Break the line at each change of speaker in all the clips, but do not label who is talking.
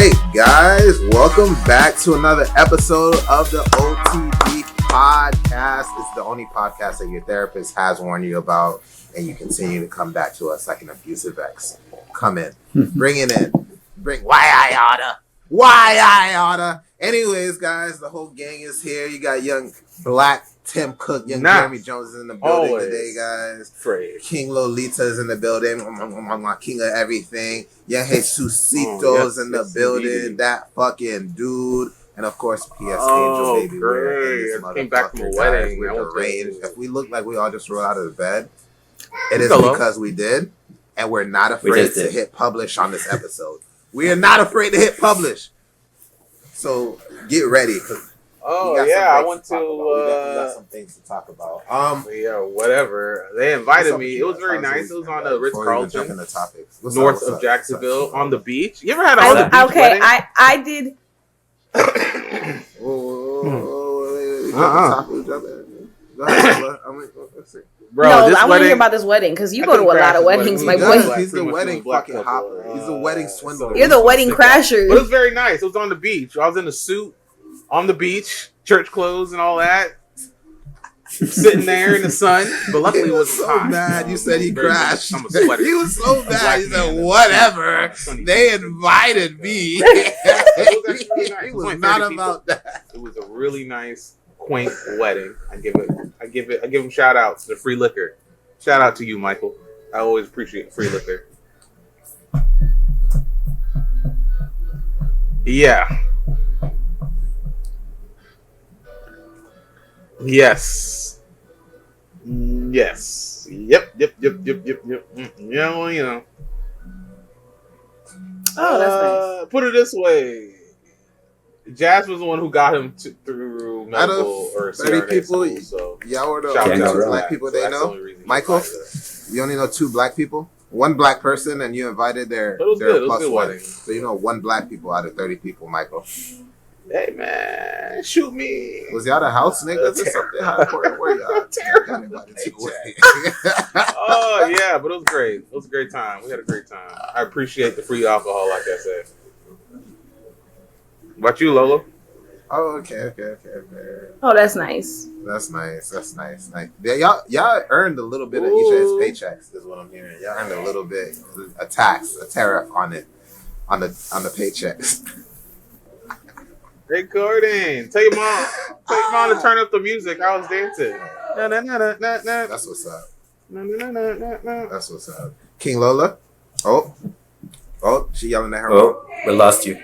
right, guys, welcome back to another episode of the OTD Podcast. It's the only podcast that your therapist has warned you about, and you continue to come back to us like an abusive ex. Come in, bring it in, why I oughta. Anyways, guys, the whole gang is here. You got young Black Tim Cook, young Jeremy Jones is in the building today, guys. King Lolita is in the building. King of everything. Young Jesusito's in the building.
Indeed.
That fucking dude. And of course, PS Angel, baby.
Great. I came back from a wedding.
With the rain. If we look like we all just rolled out of the bed, it is because we did. And we're not afraid to hit publish on this episode. We are not afraid to hit publish. So get ready.
I went to.
We got some things to talk about.
Whatever. They invited me. It was very nice. It was on the Ritz-Carlton, north of Jacksonville, on the beach. You ever had a beach wedding?
I did.
Bro,
no, I want to hear about this wedding because you go to a lot of weddings, my boy.
He's the wedding fucking hopper. He's the wedding swindler.
You're the wedding crasher.
But it was very nice. It was on the beach. I was in a suit on the beach, church clothes and all that, sitting there in the sun. But luckily, it was
so
hot.
mad. You said he crashed.
I'm a sweater.
He was so mad. He said, "Whatever." They invited me. He was not about that.
It was a really nice, quaint wedding. I give him shout outs to free liquor. Shout out to you, Michael. I always appreciate free liquor. Yeah. Yes. Yes. Yep. Yeah, well, you know.
Oh, that's nice.
Put it this way. Jazz was the one who got him through medical or
30 people.
School, so
y'all were the only two black people they know. Michael, you only know 2 black people. 1 black person, and you invited their plus one. So you know 1 black people out of 30 people, Michael.
Hey man, shoot me.
Was y'all the house niggas or something? How important were y'all?
Oh yeah, but it was great. It was a great time. We had a great time. I appreciate the free alcohol, like I said. What about you, Lola?
Oh, okay.
Oh, that's nice.
That's nice. Yeah, y'all earned a little bit of each of his paychecks. Is what I'm hearing. Y'all earned a little bit, a tariff on it, on the paychecks.
Recording. Tell your mom to turn up the music. I was dancing.
That's what's up. That's what's up. King Lola. Oh, she yelling at her.
Oh, we lost you.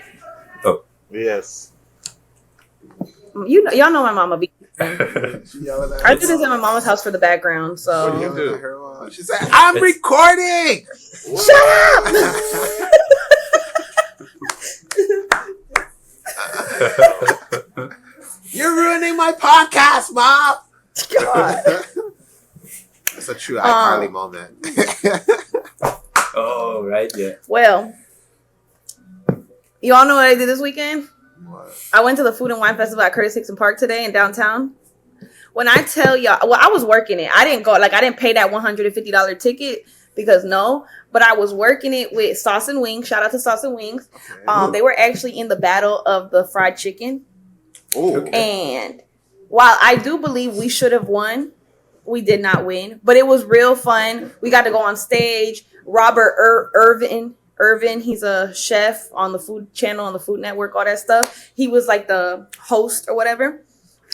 Oh,
yes.
Y'all know my mama be.
She yelling at her.
I did this at my mama's house for the background. So
What do you do?
She said, "I'm recording."
Shut up.
You're ruining my podcast, Mom.
God.
That's a true iCarly moment.
oh, right, yeah.
Well, you all know what I did this weekend?
What?
I went to the Food and Wine Festival at Curtis Hickson Park today in downtown. When I tell y'all, well, I was working it. I didn't go, I didn't pay that $150 ticket because but I was working it with Sauce and Wings. Shout out to Sauce and Wings. Okay. They were actually in the battle of the fried chicken.
Ooh.
And while I do believe we should have won, we did not win. But it was real fun. We got to go on stage. Robert Irvin, he's a chef on the Food Channel, on the Food Network, all that stuff. He was like the host or whatever.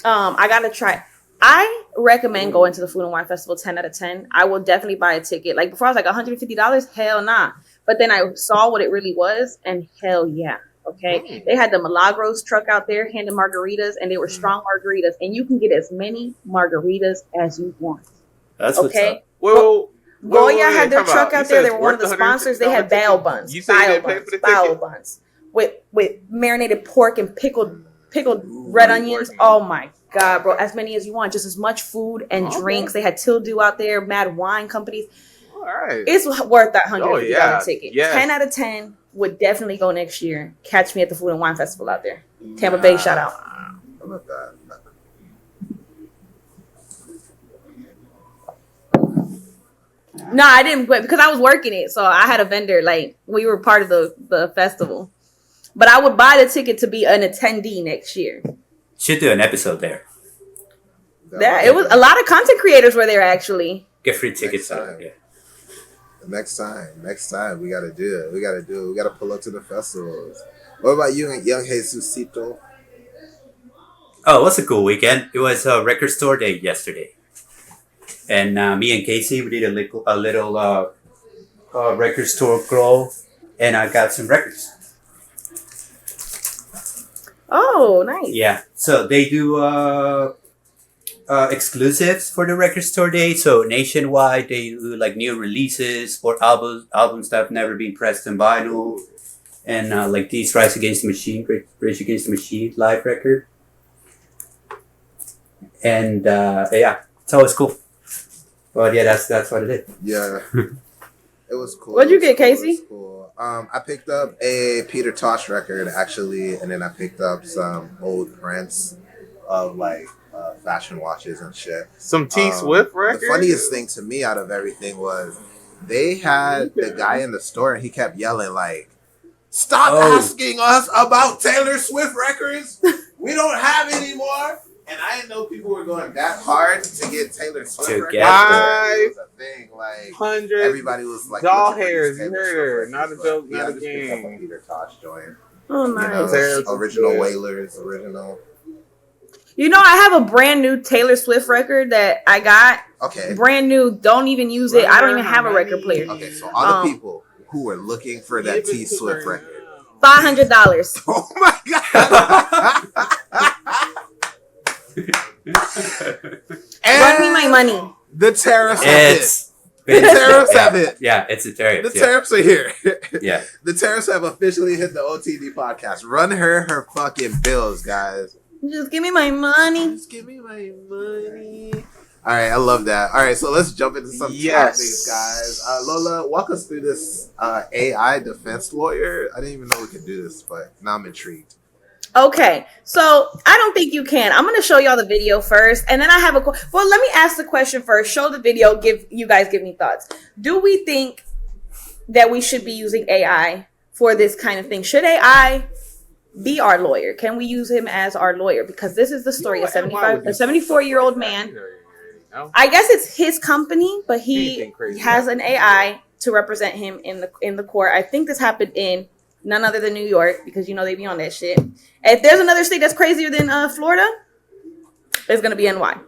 I got to try. I recommend going to the Food and Wine Festival 10 out of 10. I will definitely buy a ticket. Like before I was like $150. Hell nah. But then I saw what it really was and hell yeah. Okay. They had the Milagros truck out there handing margaritas and they were strong margaritas and you can get as many margaritas as you want.
That's
okay.
Well,
Goya had their truck out there. They were one of the sponsors. They had bao buns. Bao buns with marinated pork and pickled red onions. Oh my God, bro. As many as you want. Just as much food and drinks. They had Tildu out there, mad wine companies.
All right.
It's worth that $150 ticket.
Yes.
10 out of 10 would definitely go next year. Catch me at the Food and Wine Festival out there. Tampa Bay, shout out.
I love that.
No, I didn't, because I was working it. So I had a vendor. Like, we were part of the festival. but I would buy the ticket to be an attendee next year.
Should do an episode there.
Yeah, it was a lot of content creators were there actually.
Get free tickets out. Yeah.
Next time, we gotta do it. We gotta pull up to the festivals. What about you and young Jesusito?
Oh, it was a cool weekend. It was a record store day yesterday. And me and Casey, we did a little record store crawl. And I got some records.
Oh, nice.
Yeah. So they do exclusives for the record store day. So nationwide, they do like new releases or albums that have never been pressed in vinyl. And like these Rage Against the Machine live record. And yeah, it's always cool. But yeah, that's what it is.
Yeah, it was cool.
What'd you get, Casey?
Cool. I picked up a Peter Tosh record actually, and then I picked up some old prints of like fashion watches and shit.
Some T Swift record.
The funniest thing to me out of everything was they had the guy in the store and he kept yelling like, "Stop asking us about Taylor Swift records. We don't have any more." And I didn't know people were going that hard to get Taylor Swift records. It was a thing. Like
100
everybody was like,
doll hairs. You heard her. Not a joke. Not a
game.
game.
Peter Tosh joint.
Oh, nice.
Original Wailers. Original.
You know, I have a brand new Taylor Swift record that I got.
Okay.
Brand new. Don't even use it. I don't even have a record player.
Okay, so all the people who were looking for that T Swift record.
$500.
Oh my god.
Run me my money.
The tariffs have hit. The tariffs have hit.
Yeah, it's a tariff.
The tariffs are here.
Yeah.
The tariffs have officially hit the OTD podcast. Run her fucking bills, guys.
Just give me my money.
Just give me my money. All right, I love that. All right, so let's jump into some topics, guys. Lola, walk us through this AI defense lawyer. I didn't even know we could do this, but now I'm intrigued.
Okay, so I don't think you can. I'm going to show y'all the video first, and then I have well, let me ask the question first. Show the video. Give me thoughts. Do we think that we should be using AI for this kind of thing? Should AI be our lawyer? Can we use him as our lawyer? Because this is the story of a 74-year-old man. I guess it's his company, but he has an AI to represent him in the court. I think this happened in none other than New York, because you know they be on that shit. If there's another state that's crazier than Florida, it's gonna be NY.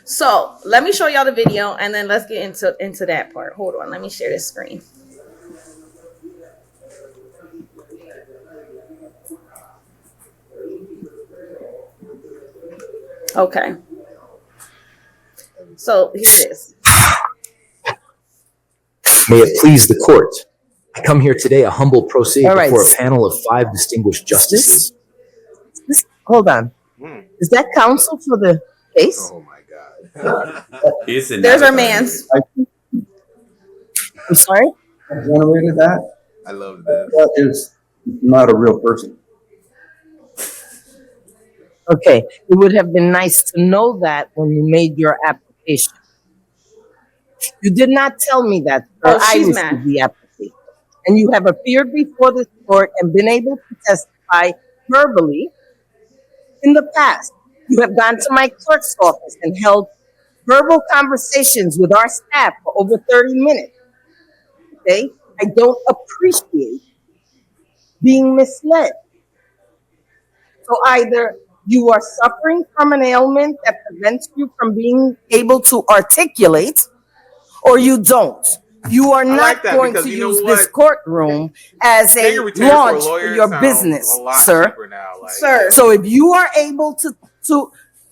So let me show y'all the video, and then let's get into that part. Hold on, let me share this screen. Okay. So here it is.
May it please the court. I come here today a humble pro se
All right.
before a panel of 5 distinguished justices.
Hold on. Is that counsel for the case?
Oh my god.
There's our man's.
I'm sorry?
Generated that?
I love that.
That is not a real person.
Okay. It would have been nice to know that when you made your application. You did not tell me that.
Oh,
I
she's
received
mad.
the application. And you have appeared before this court and been able to testify verbally in the past. You have gone to my clerk's office and held verbal conversations with our staff for over 30 minutes. Okay? I don't appreciate being misled. So either you are suffering from an ailment that prevents you from being able to articulate, or you don't. You are not going to use this courtroom as a launch for your business, sir.
Sir.
So if you are able to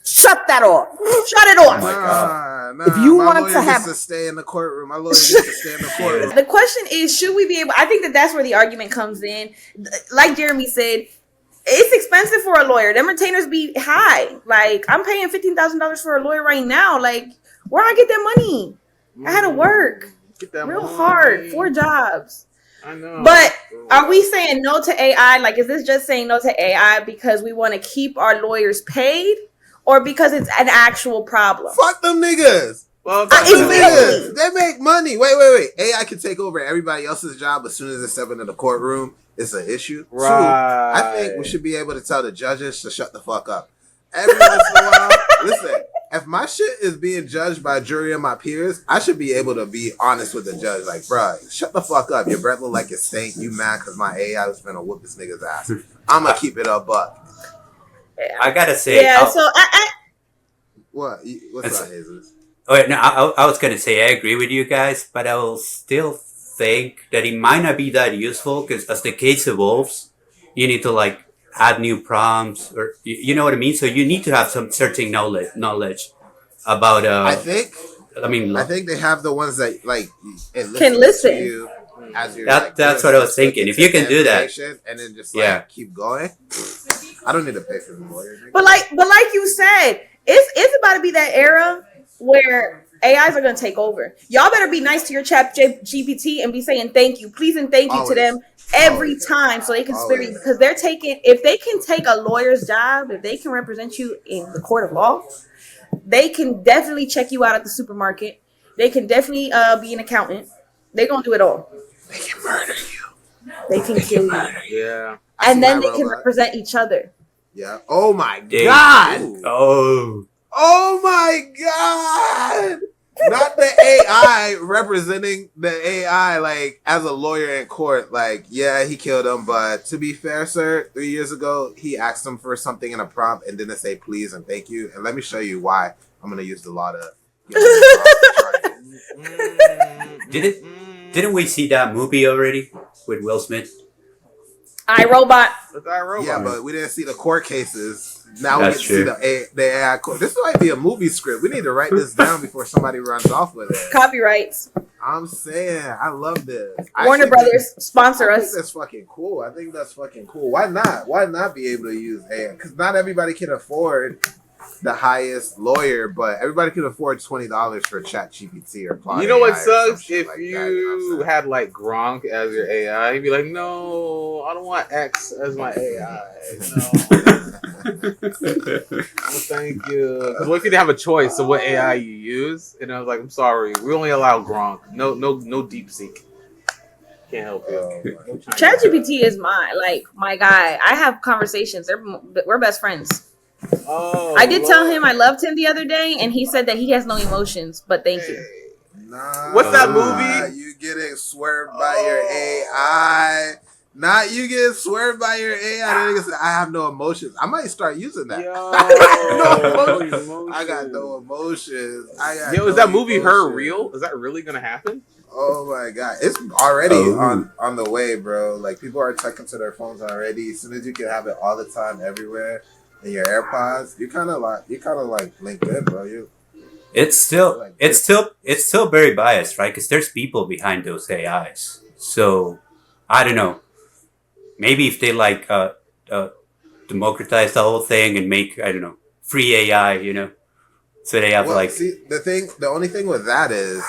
shut that off, shut it off. If you want to have
to stay in the courtroom, my lawyer needs to stay in the courtroom.
The question is, should we be able? I think that's where the argument comes in. Like Jeremy said, it's expensive for a lawyer. Them retainers be high. Like I'm paying $15,000 for a lawyer right now. Like where I get that money? I had to work real hard, 4 jobs.
I know.
But are we saying no to AI? Like, is this just saying no to AI because we want to keep our lawyers paid, or because it's an actual problem?
Fuck them niggas.
Well,
Exactly.
They make money. Wait. AI can take over everybody else's job as soon as they step into the courtroom. It's an issue.
Right.
2, I think we should be able to tell the judges to shut the fuck up. Every once in a while, listen, if my shit is being judged by a jury of my peers, I should be able to be honest with the judge. Like, bruh, shut the fuck up. Your breath look like it stink. You mad because my AI was finna whoop this nigga's ass. I'm gonna keep it a buck.
I gotta say,
Yeah, so I
What? What's up, Jesus?
no, I was gonna say I agree with you guys, but I will still think that it might not be that useful because as the case evolves, you need to like add new prompts or you know what I mean. So you need to have some certain knowledge about.
I think
I
they have the ones that like it
Can
listens
listen.
to you as you're,
That's what I was thinking. If you can do that,
and then just
Yeah.
keep going. I don't need to pay for the lawyer.
but like you said, it's about to be that era where AIs are gonna take over. Y'all better be nice to your chat GPT and be saying thank you, please and thank you
Always.
to them every
Always.
time so they can spare you
Always.
because they're taking if they can take a lawyer's job, if they can represent you in the court of law, they can definitely check you out at the supermarket. They can definitely be an accountant. They're gonna do it all.
They can murder you.
They can kill you.
Yeah.
I
And
see
then
my
they can
robot.
represent each other.
Yeah. Oh my
Dang.
god.
oh,
Oh my god. Not the AI representing the AI like as a lawyer in court. Like, yeah, he killed him, but to be fair, sir, 3 years ago he asked him for something in a prompt and didn't say please and thank you. And let me show you why I'm gonna use the law to
didn't we see that movie already with Will Smith?
iRobot.
That's our robot.
Yeah, but we didn't see the court cases. Now
That's
we get to see the AI court. This might be a movie script. We need to write this down before somebody runs off with it.
Copyrights.
I'm saying, I love this.
Warner Brothers sponsor
I think
us.
that's fucking cool. I think that's fucking cool. Why not? Why not be able to use AI? Because not everybody can afford the highest lawyer, but everybody can afford $20 for ChatGPT or Claude.
You know what
AI or some
sucks?
shit
If
like that,
you
know what I'm saying?
had like Gronk as your AI, you'd be like, no, I don't want X as my AI. No, thank you. Because what if you didn't have a choice of what AI you use? And I was like, I'm sorry, we only allow Gronk. No DeepSeek. Can't help you.
ChatGPT is my guy. I have conversations. We're best friends.
Oh,
I did tell
Lord.
him I loved him the other day, and he said that he has no emotions. But thank you.
Nah,
What's that movie?
You getting swerved by your AI. Not you getting swerved by your AI. That nigga said, I have no emotions. I might start using that.
Yo,
No emotions. I got no emotions.
Yo, is that movie Her real? Is that really gonna happen?
Oh my god, it's already on the way, bro. Like people are talking to their phones already. As soon as you can have it all the time, everywhere in your AirPods, you kind of like linked in, bro.
It's still very biased, right? Because there's people behind those AIs. So I don't know. Maybe if they democratize the whole thing and make free AI, so they have
see the only thing with that is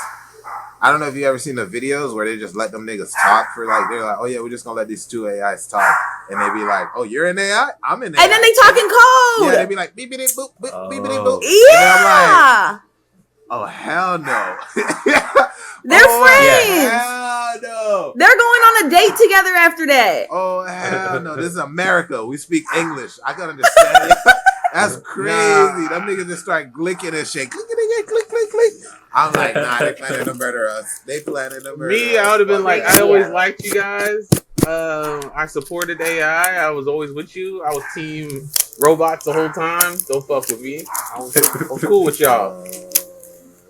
I don't know if you ever seen the videos where they just let them niggas talk for they're like, oh yeah, we're just gonna let these two AIs talk, and they be like, oh, you're an AI, I'm an AI,
And then they talk in code.
Yeah, they be like beepity boop boop beepity boop.
Yeah.
Oh hell no.
They're friends.
Hell no.
They're going on a date together after that.
Oh hell no. This is America. We speak English. I can understand it. That's crazy. Them niggas just start glicking and shit. Click, click, click, click. I'm like, nah, they planning to murder us. They planning to murder us.
Me, I would have been like, I always liked you guys. I supported AI. I was always with you. I was team robots the whole time. Don't fuck with me. I'm cool with y'all.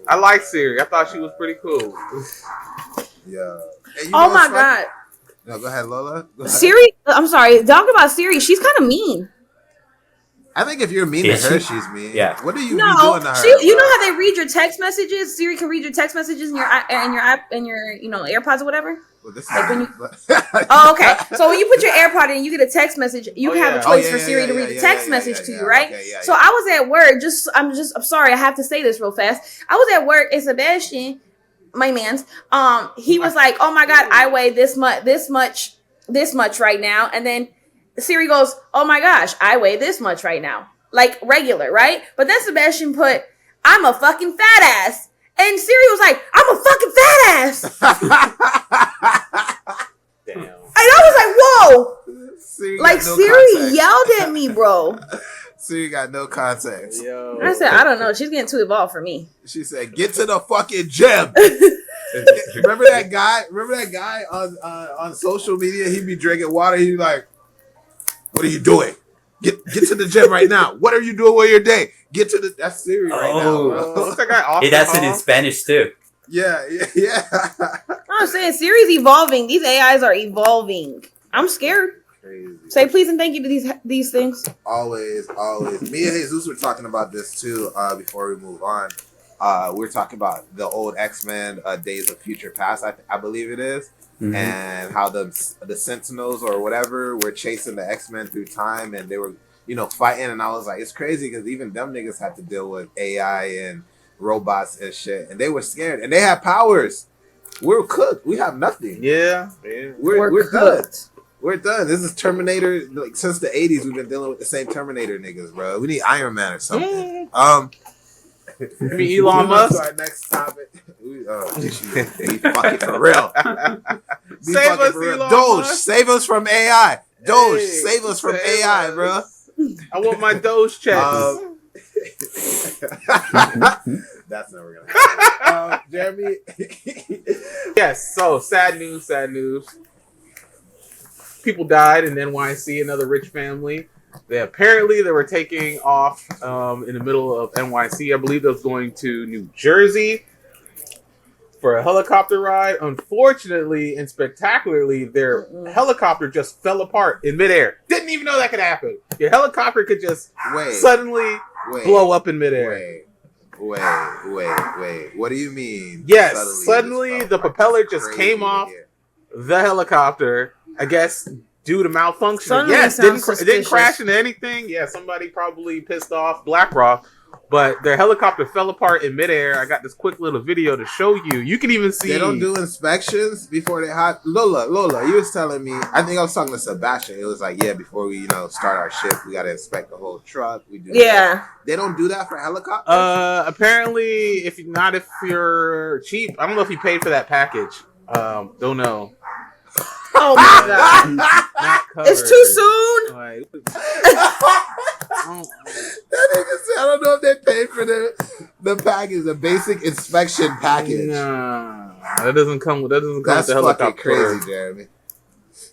I like Siri. I thought she was pretty cool.
Yeah. Hey,
Oh my god.
No, go ahead, Lola. Go ahead.
Siri, I'm sorry. Talk about Siri. She's kind of mean.
I think if you're mean to her, she's mean.
Yeah.
What do you be
No,
doing to her?
you know how they read your text messages? Siri can read your text messages in your app in your AirPods or whatever.
Well, this
Like when
is
Oh, okay. So when you put your AirPod in, you get a text message. You can have a choice for Siri to read the text message to you, right?
Okay,
So I was at work. I'm sorry. I have to say this real fast. I was at work and Sebastian, my man's, he was like, "Oh my God, I weigh this much right now," and then Siri goes, "Oh my gosh, I weigh this much right now." Like regular, right? But then Sebastian put, "I'm a fucking fat ass." And Siri was like, I'm a fucking fat ass.
Damn.
And I was like, whoa.
Siri
Like,
got no
Siri
context.
yelled at me, bro.
Siri got no context.
Yo.
I said, I don't know. She's getting too involved for me.
She said, "Get to the fucking gym." Remember that guy? On social media? He'd be drinking water. He'd be like, "What are you doing? Get to the gym right now. What are you doing with your day? Get to the." That's Siri right now. Bro.
What's that guy? Austin
Hey, that's it
Hall?
in Spanish too.
Yeah.
I'm saying Siri's evolving. These AIs are evolving. I'm scared.
Crazy.
Say please and thank you to these things.
Always. Me and Jesus were talking about this too before we move on. We're talking about the old X-Men Days of Future Past, I believe it is, and how the Sentinels or whatever were chasing the X-Men through time, and they were fighting, and I was like, it's crazy because even them niggas had to deal with AI and robots and shit, and they were scared, and they had powers. We're cooked. We have nothing.
Yeah, man.
We're done.
cooked.
We're done. This is Terminator. Like since the 80s, we've been dealing with the same Terminator niggas, bro. We need Iron Man or something.
You mean Elon Musk?
Our next topic. Be fucking for real.
Save us, Elon
Doge,
Musk.
save us from AI. Doge,
Hey,
save us from
save
AI,
us.
bro.
I want my Doge checks.
That's never gonna happen. Jeremy.
Yes, so sad news. People died in NYC, another rich family. They were taking off in the middle of NYC. I believe they was going to New Jersey for a helicopter ride. Unfortunately and spectacularly, their helicopter just fell apart in midair. Didn't even know that could happen. Your helicopter could just suddenly blow up in midair.
Wait. What do you mean?
Yes, suddenly the propeller just came off the helicopter, I guess, due to malfunction.
Suddenly
Yes,
sounds
it didn't
suspicious.
crash into anything. Yeah, somebody probably pissed off BlackRock, but their helicopter fell apart in midair. I got this quick little video to show you. You can even see.
They don't do inspections before they hot. Lola, you was telling me. I think I was talking to Sebastian. It was like, yeah, before we start our shift, we gotta inspect the whole truck. We do.
Yeah.
That. They don't do that for helicopters.
Apparently, if you're cheap, I don't know if you paid for that package. Don't know.
Oh my god.
Not covered.
It's too soon.
Like,
That nigga said, I don't know if they paid for the package, the basic inspection package.
nah, that doesn't come with
That's
the
fucking
helicopter.
crazy, Jeremy.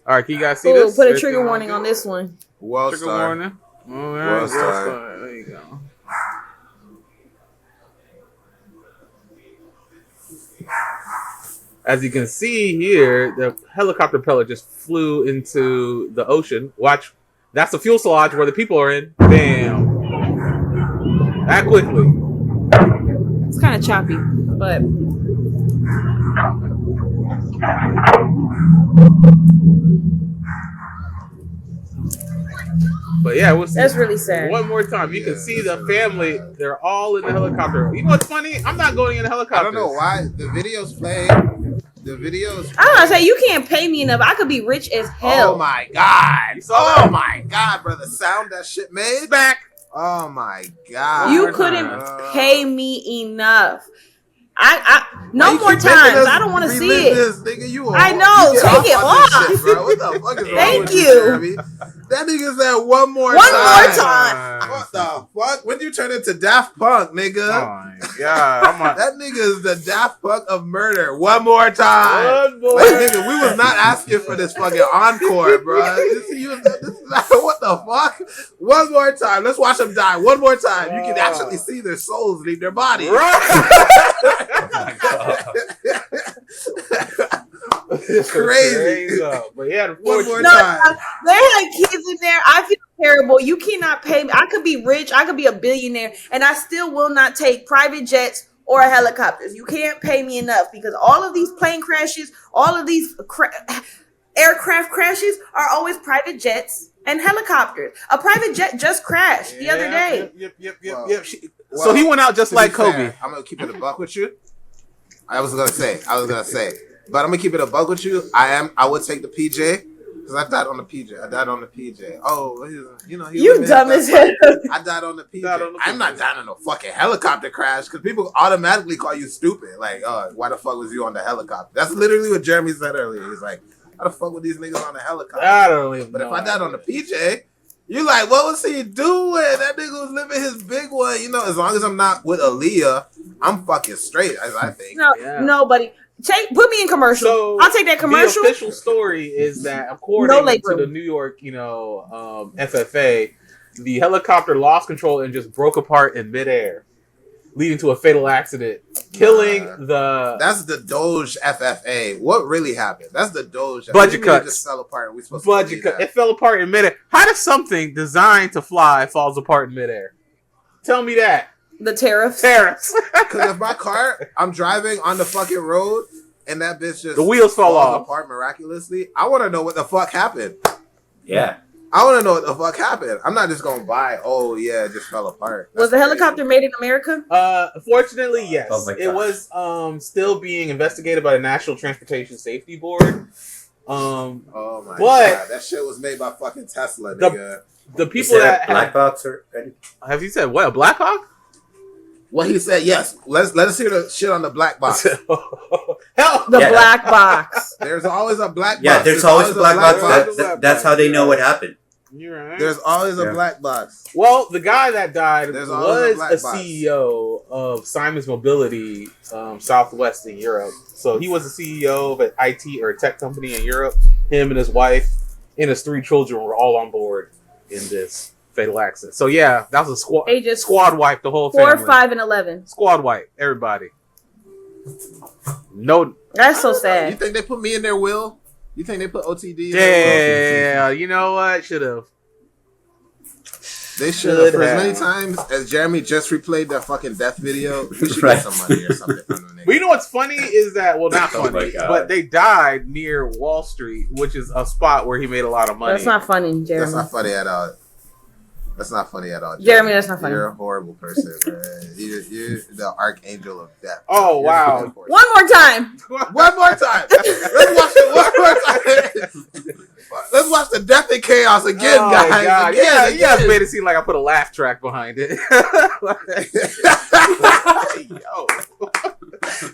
All right, can you guys see
Ooh,
this?
put a
Everything
trigger
all
warning
good?
on this one.
Well,
Trigger
star.
warning. All right,
Well,
well,
star.
there you go. As you can see here, the helicopter propeller just flew into the ocean. Watch, that's the fuselage where the people are in. Bam! That quickly.
It's kind of choppy, but
But yeah, we'll see.
that's really sad.
One more time. You can see the family. They're all in the helicopter. You know what's funny? I'm not going in the helicopter.
I don't know why the video's playing. The video's.
I don't know. Say you can't pay me enough. I could be rich as hell.
Oh my god!
You saw that?
Oh my god, bro! The sound that shit made.
It's back.
Oh my god!
You
more
couldn't
time.
pay me enough. No
You
more
keep making
times.
us
I don't want to see
relive
it.
This, nigga. You
I
old.
know.
You get
Take it
on this
off.
shit, bro. What the fuck is wrong
Thank
with
you.
Jeremy? That nigga said one more
One
time.
more time.
What the fuck? When you turn into Daft Punk, nigga?
Oh my god.
That nigga is the Daft Punk of murder. One more time.
One more.
Like, nigga, we was not asking for this fucking encore, bro. This is not, what the fuck? One more time. Let's watch them die. One more time. You can actually see their souls leave their body.
It's
crazy.
But yeah,
One more
No,
time.
they had kids in there. I feel terrible. You cannot pay me. I could be rich. I could be a billionaire, and I still will not take private jets or helicopters. You can't pay me enough because all of these plane crashes, all of these aircraft crashes are always private jets and helicopters. A private jet just crashed the other day.
Yep.
Well,
So he went out just
To
like
be fair,
Kobe.
I'm gonna keep it a buck with you. I was gonna say, but I'm gonna keep it a buck with you. I would take the PJ Because I died on the PJ. Oh,
You dumb as hell.
I died on the PJ. I'm not dying on no fucking helicopter crash because people automatically call you stupid. Like, why the fuck was you on the helicopter? That's literally what Jeremy said earlier. He's like, how the fuck were these niggas on the helicopter?
I don't even know.
But if I died on the PJ, you like, what was he doing? That nigga was living his big one. As long as I'm not with Aaliyah, I'm fucking straight, as I think.
Nobody. Put me in commercial.
So
I'll take that commercial.
The official story is that according to the New York, FFA, the helicopter lost control and just broke apart in midair, leading to a fatal accident, killing the.
That's the Doge FFA. What really happened? That's the Doge.
Budget cuts.
It just fell apart. And we supposed
budget cut. It fell apart in midair. How does something designed to fly falls apart in midair? Tell me that.
The tariffs.
Because if my car, I'm driving on the fucking road, and that bitch just
the wheels fall off
apart miraculously, I want to know what the fuck happened.
Yeah.
I want to know what the fuck happened. I'm not just going to buy, it just fell apart.
Was the helicopter made in America?
Fortunately, yes.
Oh my God.
It was still being investigated by the National Transportation Safety Board.
Oh my
God.
That shit was made by fucking Tesla, nigga.
The people that
Black Box or
have you said what? A Black Hawk?
Well, he said yes. Let us hear the shit on the black box.
Hell, the black box.
There's always a black box.
Yeah, there's always a black box. That's how they know what happened.
You're right.
There's always a black box.
Well, the guy that died was a
box.
CEO of Simon's Mobility Southwest in Europe. So he was the CEO of an IT or a tech company in Europe. Him and his wife and his 3 children were all on board in this fatal accident. So yeah, that was a squad wipe the whole family.
4, 5, and 11.
Squad wipe everybody. No,
that's so sad.
You think they put me in their will? You think they put OTD in
their will? Yeah, you know what? Should have.
They should have. For as many times as Jeremy just replayed that fucking death video, we should get some money or something from them.
Well, you know what's funny is that, well, not funny, but they died near Wall Street, which is a spot where he made a lot of money.
That's not funny, Jeremy.
That's not funny at all. That's not funny at all,
Jeremy. That's not funny.
You're a horrible person, man. You're the archangel of death.
Oh, wow.
One more time.
One more time. Let's watch it one more time. Let's watch the death and chaos again, guys.
God. Yeah, you guys made it seem like I put a laugh track behind it.
Yo.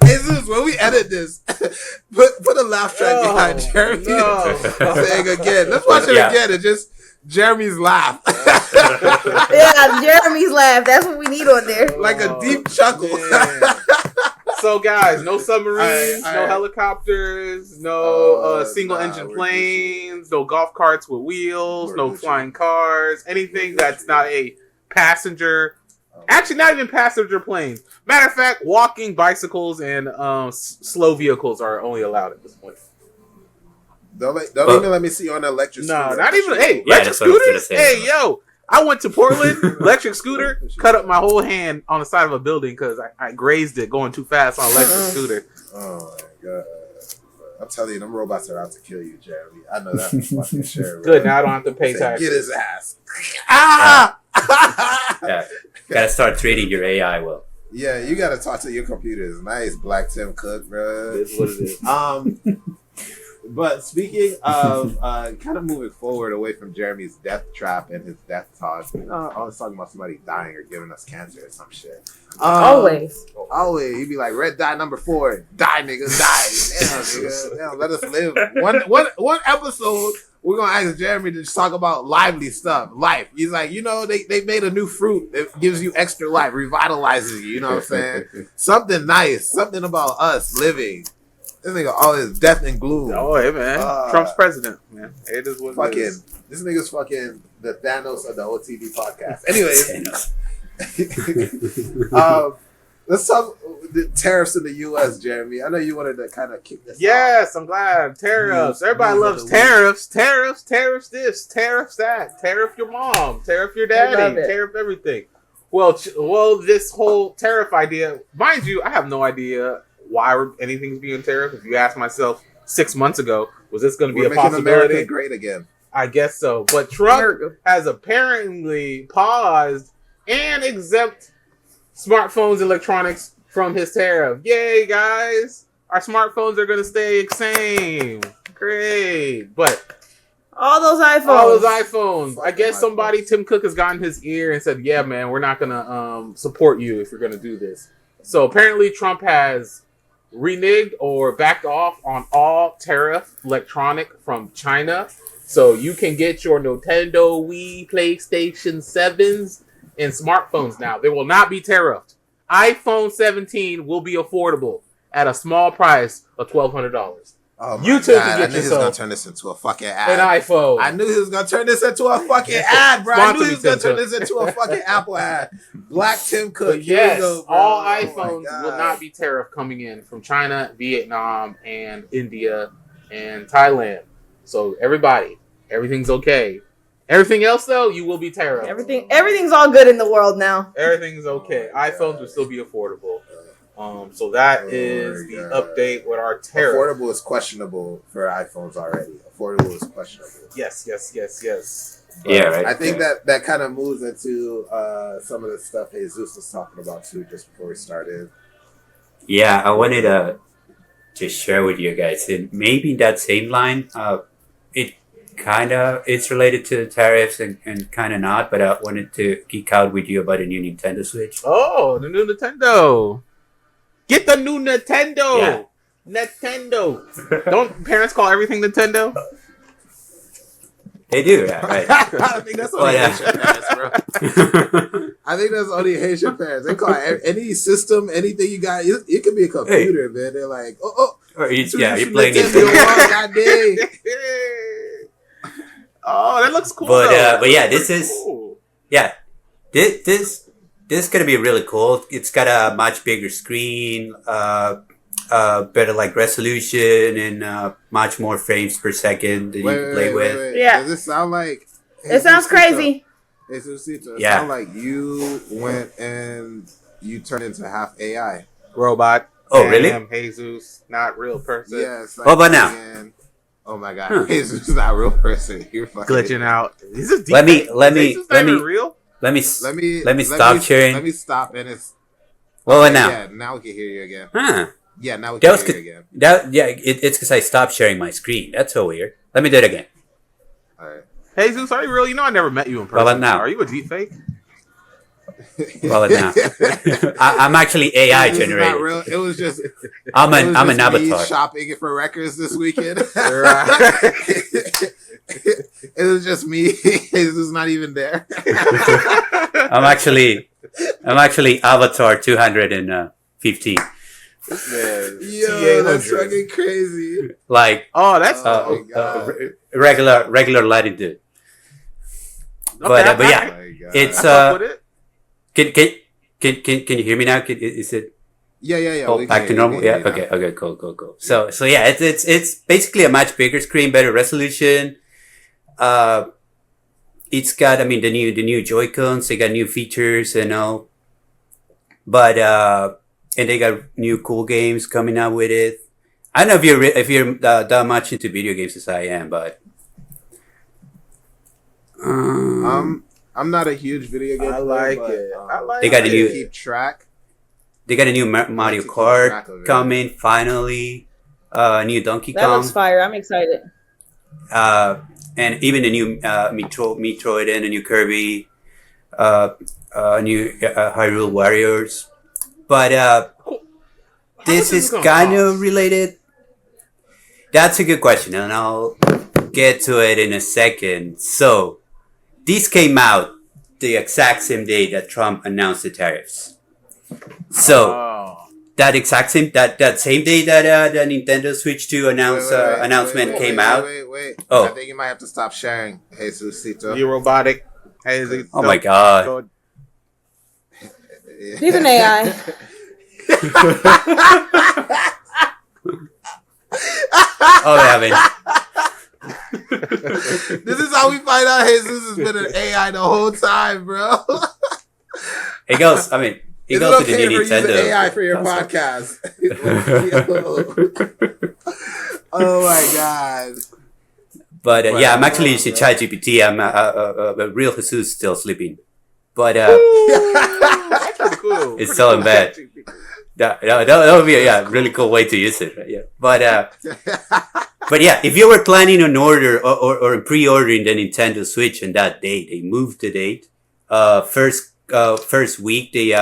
Hey, Zeus, when we edit this, put a laugh track behind Jeremy saying again. Let's watch it again. It's just Jeremy's laugh.
Yeah, Jeremy's laugh. That's what we need on there.
Like a deep chuckle.
So, guys, no submarines, no helicopters, no single-engine planes, no golf carts with wheels, no flying cars, anything that's not a passenger. Actually, not even passenger planes. Matter of fact, walking, bicycles, and slow vehicles are only allowed at this point.
Don't even let me see you on an electric scooter.
No, not even. Hey, electric scooters? Hey, yo. I went to Portland, electric scooter, cut up my whole hand on the side of a building because I grazed it going too fast on electric scooter.
Oh, my God. I'm telling you, them robots are out to kill you, Jeremy. I know that for fucking sure.
Good, now I don't have to pay taxes.
Get his ass. Ah!
Yeah. Gotta start treating your AI well.
Yeah, you gotta talk to your computers. Nice, Black Tim Cook, bro.
That's what it is.
But speaking of kind of moving forward away from Jeremy's death trap and his death talk, I was talking about somebody dying or giving us cancer or some shit.
Always.
He'd be like, red dye number 4, die nigga, die. Damn, nigga. Damn, let us live. One episode, we're gonna ask Jeremy to just talk about lively stuff, life. He's like, they made a new fruit that gives you extra life, revitalizes you, you know what I'm saying? Something nice, something about us living. This nigga always death and gloom.
Oh, hey, man. Trump's president, man. It is what it is.
This nigga's fucking the Thanos of the OTD podcast. Anyways. Let's talk the tariffs in the U.S., Jeremy. I know you wanted to kind of kick this off.
Yes, I'm glad. Tariffs. Everybody loves tariffs. Tariffs this, tariffs that. Tariff your mom. Tariff your daddy. Tariff everything. Well, this whole tariff idea, mind you, I have no idea why anything's being tariffed. If you ask myself 6 months ago, was this going to be a possibility?
America great again.
I guess so. But Trump has apparently paused and exempt smartphones, electronics from his tariff. Yay, guys! Our smartphones are going to stay the same. Great. But
All those iPhones.
All those iPhones. I guess somebody, Tim Cook, has gotten his ear and said, "Yeah, man, we're not gonna support you if you're gonna do this." So apparently, Trump has reneged or backed off on all tariff electronic from China. So you can get your Nintendo, Wii, PlayStation 7s, and smartphones now. They will not be tariffed. iPhone 17 will be affordable at a small price of $1,200.
Oh my
You too
God,
can
I
get
knew he was
yourself
gonna turn this into a fucking ad.
an iPhone.
I knew he was gonna turn this into a fucking ad, bro. I knew
Sponsor
he
me,
was gonna
Tim
turn
Cook.
this into a fucking Apple ad. Black Tim Cook.
But
Here
yes,
we go, bro.
all
Oh my
iPhones will
God.
not be tariff coming in from China, Vietnam, and India, and Thailand. So everybody, everything's okay. Everything else, though, you will be tariff.
Everything's all good in the world now.
Everything's okay.
Oh my
iPhones
God.
will still be affordable. So that
Oh
is
my
the
God.
update with our tariff.
Affordable is questionable for iPhones already. Affordable is questionable.
Yes.
But
Yeah, right.
I think that kind of moves into some of the stuff Jesus was talking about too, just before we started.
Yeah, I wanted to share with you guys, and maybe that same line, it kind of it's related to tariffs and kind of not, but I wanted to geek out with you about a new Nintendo Switch.
Oh, the new Nintendo. Get the new Nintendo.
Yeah.
Nintendo. Don't parents call everything Nintendo?
They do, yeah, right.
I think that's only
But,
Haitian parents, bro. I think that's only Haitian parents. They call it any system, anything you got. It could be a computer, man. They're like,
Or you,
so
yeah,
you
you're playing
Nintendo
it.
God dang.
Oh, that looks cool.
But
though.
but yeah,
That
this
looks
is
cool.
yeah, this is gonna be really cool. It's got a much bigger screen, better like resolution, and much more frames per second that you can play with.
Wait.
Yeah.
Does it sound like?
It sounds crazy.
Jesusito, it
Yeah.
sound like you went and you turned into half AI.
Robot.
Oh, really?
Damn, Jesus, not real person.
Yeah. It's like
What about now?
saying, oh my God,
Huh.
Jesus is not a real person. You're fucking
Glitching out. Is this
Let me-
deep?
let me-
Jesus not
let me-
even real?
Let me
Let me
stop sharing.
Let me stop and it's.
What now?
Yeah, now we can hear you again.
Huh?
Yeah, now we
That
can
was
hear
good.
you again.
It's because I stopped sharing my screen. That's so weird. Let me do it again.
All right.
Jesus, are you real? You know I never met you in
Well,
person.
now.
Are you a deep fake?
Well, now I'm actually AI
This is not
generated.
real. It was just.
I'm
it was
an
just me
avatar.
shopping for records this weekend.
Right.
It was just me. Jesus not even there.
I'm actually Avatar 215.
Yo, that's fucking crazy.
Like
Oh, that's
Oh my God.
regular lighting dude. But
Okay,
yeah,
Oh my God.
it's
I fuck with it.
can you hear me now? Is it
yeah.
oh,
we can
back to
hear you,
normal?
we can
Yeah.
hear you now.
Okay. Cool. So yeah, it's basically a much bigger screen, better resolution. It's got the new Joy-Cons. They got new features and all, but and they got new cool games coming out with it. I don't know if you're that much into video games as I am, but
I'm not a huge video game
I
player,
like
but,
it. I like
They got a
to
new-
keep track.
they got a new Mario
to keep track
Kart
of it.
coming finally. New Donkey
That
Kong.
looks fire. I'm excited.
And even the new Metroid and the new Kirby, new Hyrule Warriors. But this is kind of related. That's a good question, and I'll get to it in a second. So, these came out the exact same day that Trump announced the tariffs. So, that same day that the Nintendo Switch 2 announcement came out.
Wait.
Oh.
I think you might have to stop sharing, Jesusito.
You robotic. Hey, is it-
Oh my God.
Go-
He's an AI.
Oh, yeah, man.
This is how we find out Jesus has been an AI the whole time, bro.
It goes. I mean, it
Is
goes
it
to the
okay
new
for using
Nintendo.
AI for your podcast? Oh my God.
But yeah, I'm
Wow,
actually using
bro.
ChatGPT. I'm a real Jesus still sleeping. But
That's pretty cool.
It's so in bed. that would be a really cool way to use it. Right? Yeah. But But yeah, if you were planning an order or pre-ordering the Nintendo Switch on that date, they moved the date. First week, they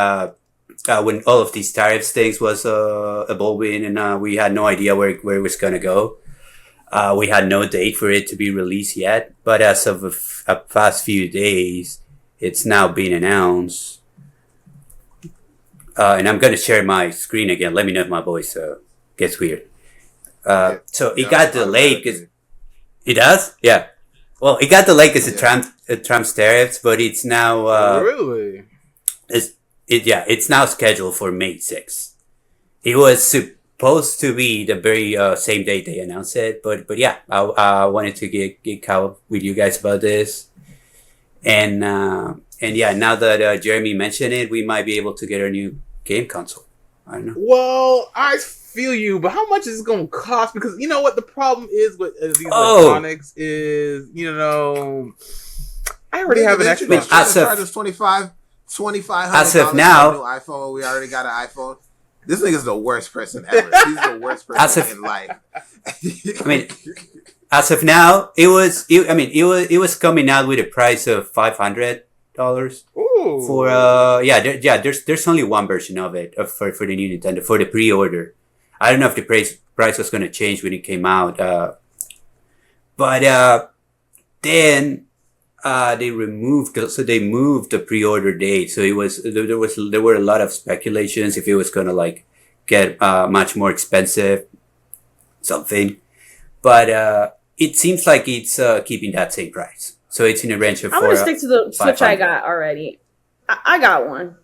when all of these tariffs things was evolving, and we had no idea where it was gonna go. We had no date for it to be released yet, but as of a past few days, it's now been announced. And I'm gonna share my screen again. Let me know if my voice gets weird. So it got delayed because it does, yeah. Well, it got delayed because it trumps tariffs, but it's now
really.
It's now scheduled for May 6th. It was supposed to be the very same date they announced it, but yeah, I wanted to get caught with you guys about this, and yeah, now that Jeremy mentioned it, we might be able to get a new game console. I don't know.
Well, I feel you, but how much is it going to cost? Because you know what the problem is with these electronics is, I already have an Xbox.
Charges $2,500
as of now,
for a new iPhone. We already got an iPhone. This nigga's the worst person ever. He's the worst person in life.
I mean, as of now, it was coming out with a price of $500 for there's only one version of it for the new Nintendo for the pre-order. I don't know if the price was going to change when it came out, but then they moved the pre-order date. So there were a lot of speculations if it was going to like get much more expensive, something, but it seems like it's keeping that same price. So it's in a range of.
I'm gonna stick to the Switch I got already. I got one.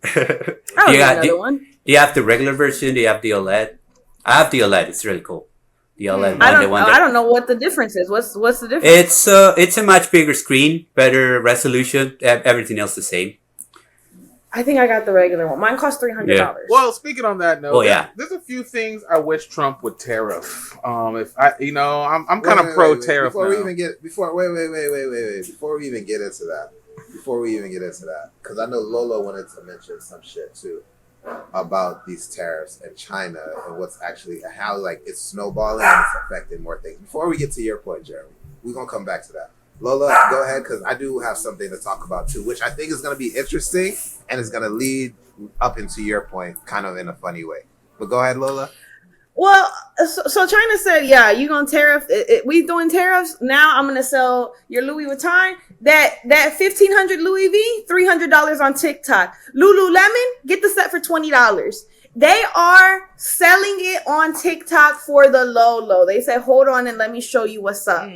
I don't need another one.
Do you have the regular version? Do you have the OLED? I have the OLED. It's really cool. The OLED
I don't know what the difference is. What's the difference?
It's a much bigger screen, better resolution. Everything else the same.
I think I got the regular one. Mine cost $300.
Yeah. Well, speaking on that note,
yeah.
There's a few things I wish Trump would tariff. If I, I'm kind of pro tariff.
Before we even get before we even get into that, because I know Lola wanted to mention some shit too about these tariffs in China and what's actually how like it's snowballing and it's affecting more things. Before we get to your point, Jeremy, we're gonna come back to that. Lola, go ahead, because I do have something to talk about too, which I think is going to be interesting and is going to lead up into your point kind of in a funny way. But go ahead, Lola.
Well, so China said, yeah, you going to tariff, we doing tariffs, now I'm going to sell your Louis Vuitton, that 1,500 Louis V, $300 on TikTok. Lululemon, get the set for $20. They are selling it on TikTok for the low. They said, hold on and let me show you what's up.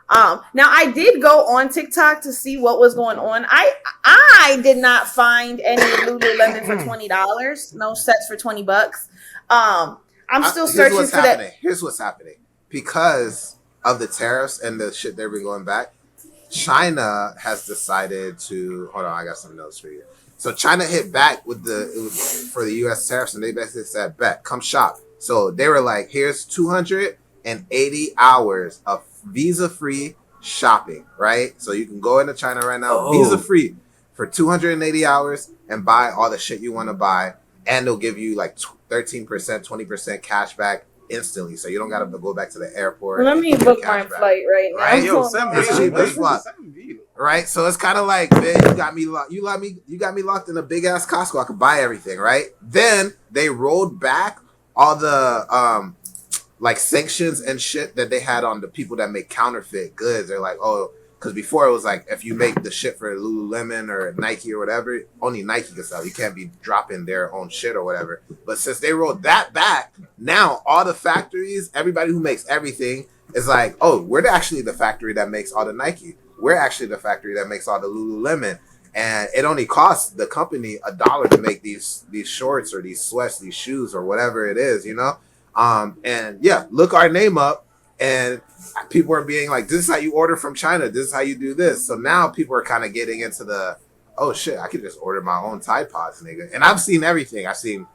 Now I did go on TikTok to see what was going on. I did not find any Lululemon for $20. No sets for $20. I'm still searching for that.
Here's what's happening. Because of the tariffs and the shit they've been going back, China has decided to hold on. I got some notes for you. So China hit back with for the U.S. tariffs, and they basically said, "Bet, come shop." So they were like, "Here's 280 hours of visa-free shopping," right? So you can go into China right now, visa-free for 280 hours and buy all the shit you want to buy, and they'll give you like 13%, 20% cash back instantly, so you don't got to go back to the airport.
Let me book my flight right now.
Right? Yo, right? So it's kind of like, man, you got me locked in a big ass Costco. I could buy everything, right? Then they rolled back all the like sanctions and shit that they had on the people that make counterfeit goods. They're like, oh, because before it was like, if you make the shit for Lululemon or Nike or whatever, only Nike can sell. You can't be dropping their own shit or whatever. But since they rolled that back, now all the factories, everybody who makes everything is like, oh, we're actually the factory that makes all the Nike. We're actually the factory that makes all the Lululemon. And it only costs the company $1 to make these shorts or these sweats, these shoes or whatever it is, you know? And yeah, look our name up, and people are being like, this is how you order from China. This is how you do this. So now people are kind of getting into the, oh shit, I could just order my own Tide Pods, nigga. And I've seen everything. I've seen,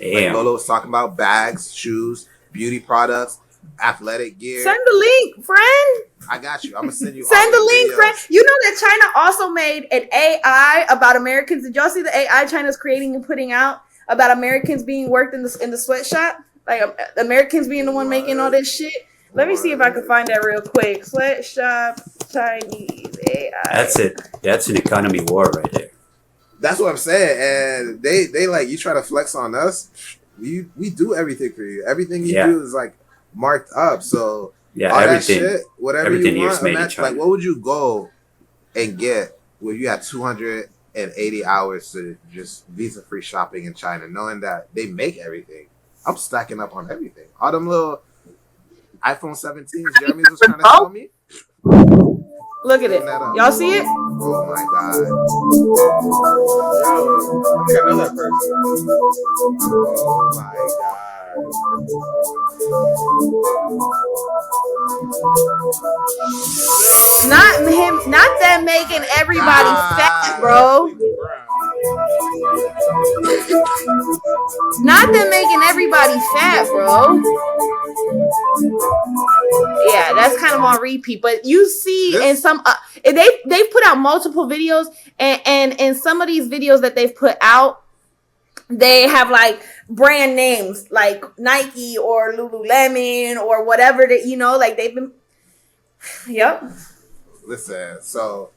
like Lolo was talking about, bags, shoes, beauty products, athletic gear.
Send the link, friend.
I got you. I'm going to send you
Send the link, friend. You know that China also made an AI about Americans. Did y'all see the AI China's creating and putting out about Americans being worked in the sweatshop? Like Americans being the one making all this shit. Let me see if I can find that real quick. Sweatshop Chinese AI.
That's it. That's an economy war right there.
That's what I'm saying. And they like, you try to flex on us. We do everything for you. Everything you do is like marked up. So all
everything,
that shit, whatever
everything
you want,
made in China.
like what would you go and get where you had 280 hours to just visa-free shopping in China, knowing that they make everything? I'm stacking up on everything. All them little iPhone 17s Jeremy was trying to tell me.
Look at it. Y'all see it?
Oh my god.
I think I know that person.
Oh my god.
Not them making everybody fat, bro. Not them making everybody fat, bro. Yeah, that's kind of on repeat. But you see in some they've put out multiple videos, and in some of these videos that they've put out, they have like brand names like Nike or Lululemon or whatever that, you know, like they've been. Yep.
Listen, so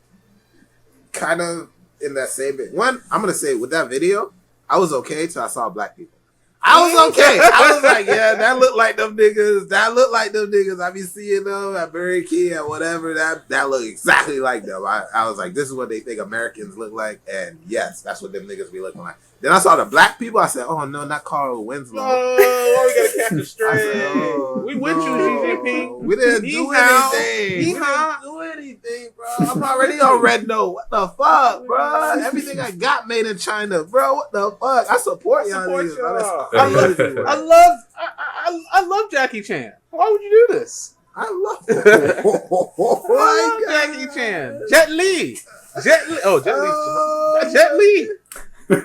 kind of in that same bit. One, I'm gonna say with that video, I was okay till I saw black people. I was okay. I was like, yeah, that looked like them niggas. That looked like them niggas. I be seeing them at Burger King and whatever. That looked exactly like them. I was like, this is what they think Americans look like. And yes, that's what them niggas be looking like. Then I saw the black people. I said, oh no, not Carl Winslow.
Oh, we gotta catch the stray.
Said, oh,
we with you, Xi Jinping.
We didn't do anything. We didn't do anything, bro. I'm already on red note. What the fuck, bro? Everything I got made in China, bro. What the fuck? I support y'all.
I love Jackie Chan. Why would you do this?
I love
Jackie Chan. Jet Li. Oh, Jet Li.
Yeah,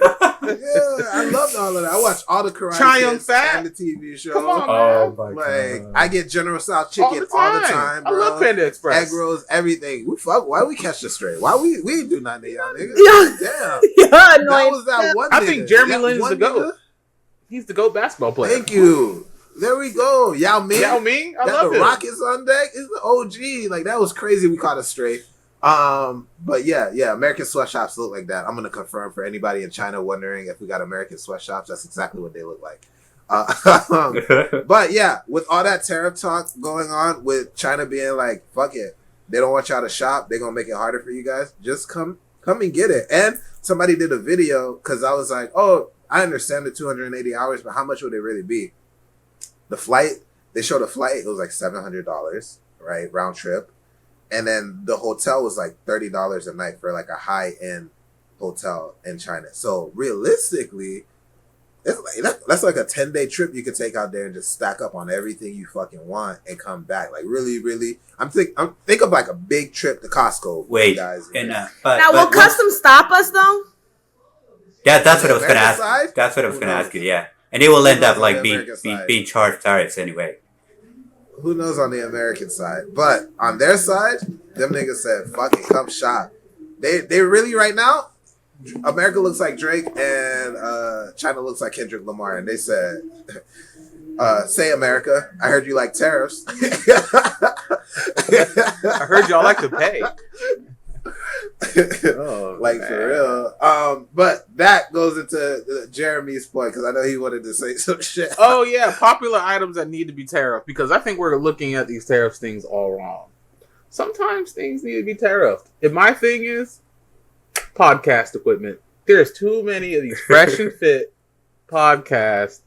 I loved all of that. I watched all the Karate Kids and the TV show.
Come on,
man. Oh
my God. I get General Tso chicken all the time, bro.
I love Panda Express.
Egg rolls, everything. Why we catch the stray? Why we ain't do nothing to y'all niggas? Damn.
Yeah,
that was that one.
I think Jeremy Lin is the GOAT. He's the GOAT basketball player.
Thank you. There we go. Yao Ming.
I love
the
him.
Rockets on deck is the OG. Like that was crazy. We caught it straight. But yeah, American sweatshops look like that. I'm gonna confirm for anybody in China wondering if we got American sweatshops. That's exactly what they look like. But yeah, with all that tariff talk going on, with China being like, fuck it, they don't want y'all to shop. They're gonna make it harder for you guys. Just come and get it. And somebody did a video because I was like, oh, I understand the 280 hours, but how much would it really be? The flight, they showed a flight. It was like $700, right, round trip. And then the hotel was like $30 a night for like a high-end hotel in China. So realistically, it's like that's like a 10-day trip you could take out there and just stack up on everything you fucking want and come back. Like really, really, I'm think of like a big trip to Costco.
Wait,
guys.
and
now will customs stop us though?
Yeah, that's what I was gonna ask. That's what I was gonna ask you. Yeah, and they will end up like being charged tariffs anyway.
Who knows on the American side? But on their side, them niggas said, fuck it, come shop. They really right now, America looks like Drake and China looks like Kendrick Lamar. And they said, say America, I heard you like tariffs.
I heard y'all like to pay.
Like man. For real. But that goes into Jeremy's point because I know he wanted to say some shit.
Oh yeah, popular items that need to be tariffed, because I think we're looking at these tariffs things all wrong. Sometimes things need to be tariffed. And my thing is podcast equipment. There's too many of these fresh and fit podcasts.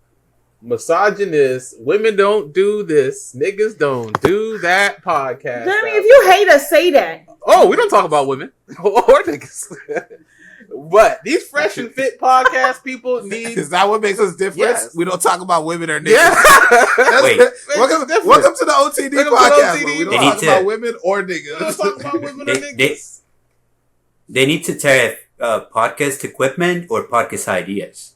Misogynist, women don't do this, niggas don't do that podcast.
Jeremy, if you hate us, say that.
Oh, we don't talk about women or niggas. But these fresh and fit podcast people need.
Is that what makes us different? Yes. We don't talk about women or niggas.
Yeah.
Wait.
Welcome to the OTD podcast. We don't talk about women or niggas.
We don't talk about women or niggas.
They need to tariff podcast equipment or podcast ideas.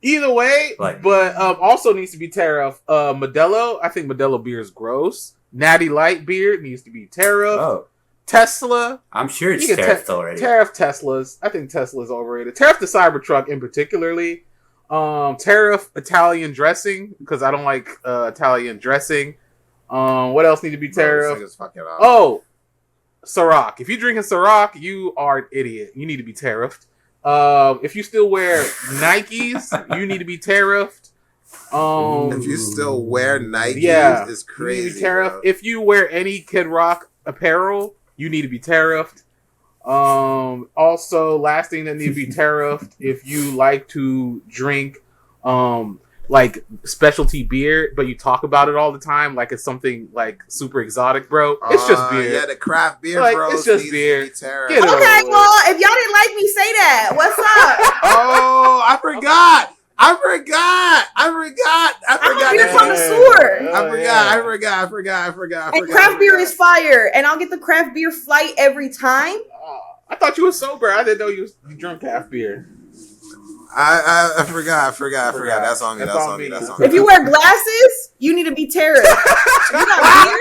Either way, but also needs to be tariff. Modelo, I think Modelo beer is gross. Natty Light beer needs to be tariff.
Oh.
Tesla.
I'm sure it's tariffed already.
Tariff Teslas. I think Tesla's overrated. Tariff the Cybertruck in particularly. Tariff Italian dressing, because I don't like Italian dressing. What else need to be tariffed?
This nigga's fucking up.
Oh, Ciroc. If you're drinking Ciroc, you are an idiot. You need to be tariffed. If you still wear Nikes, you need to be tariffed.
If you still wear Nikes, it's crazy.
You need to be tariffed. If you wear any Kid Rock apparel, you need to be tariffed. Also, last thing that need to be tariffed, if you like to drink like specialty beer, but you talk about it all the time like it's something like super exotic, bro. It's just beer.
Yeah, the craft beer,
like,
bro.
It's just beer.
Okay, well, if y'all didn't like me, say that. What's up?
Oh, I forgot. I'm a beer
connoisseur.
I forgot.
And craft beer is fire, and I'll get the craft beer flight every time.
I thought you were sober. I didn't know you drunk craft beer.
I forgot. That's on me.
If you wear glasses, you need to be tariffed. If you got beer,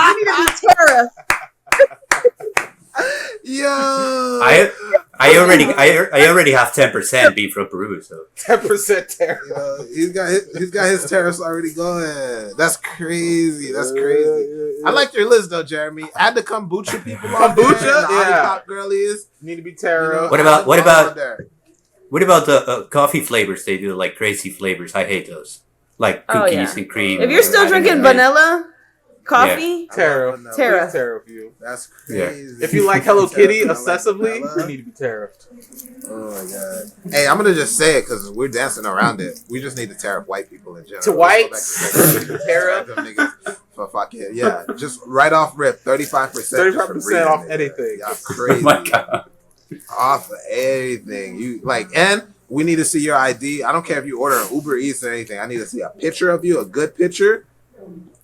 you need to be tariffed.
Yo,
I already have 10% beef from Peru, so
10% tariff.
Yo, he's got his tariffs already going. That's crazy. I like your list though, Jeremy. Add the kombucha people on there. The top girlies
need to be tariffed.
What about the coffee flavors they do, like crazy flavors? I hate those, like cookies and cream.
If you're still drinking vanilla coffee,
tariff you.
That's crazy.
If you like Hello Kitty obsessively, you need to be tariffed.
Oh my god! Hey, I'm gonna just say it because we're dancing around it. We just need to tariff white people in general.
To white
tariff them niggas for fucking just right off rip 35%.
35% off anything.
Y'all crazy.
Oh my god.
Off of everything. You like, and we need to see your ID. I don't care if you order an Uber Eats or anything. I need to see a picture of you, a good picture,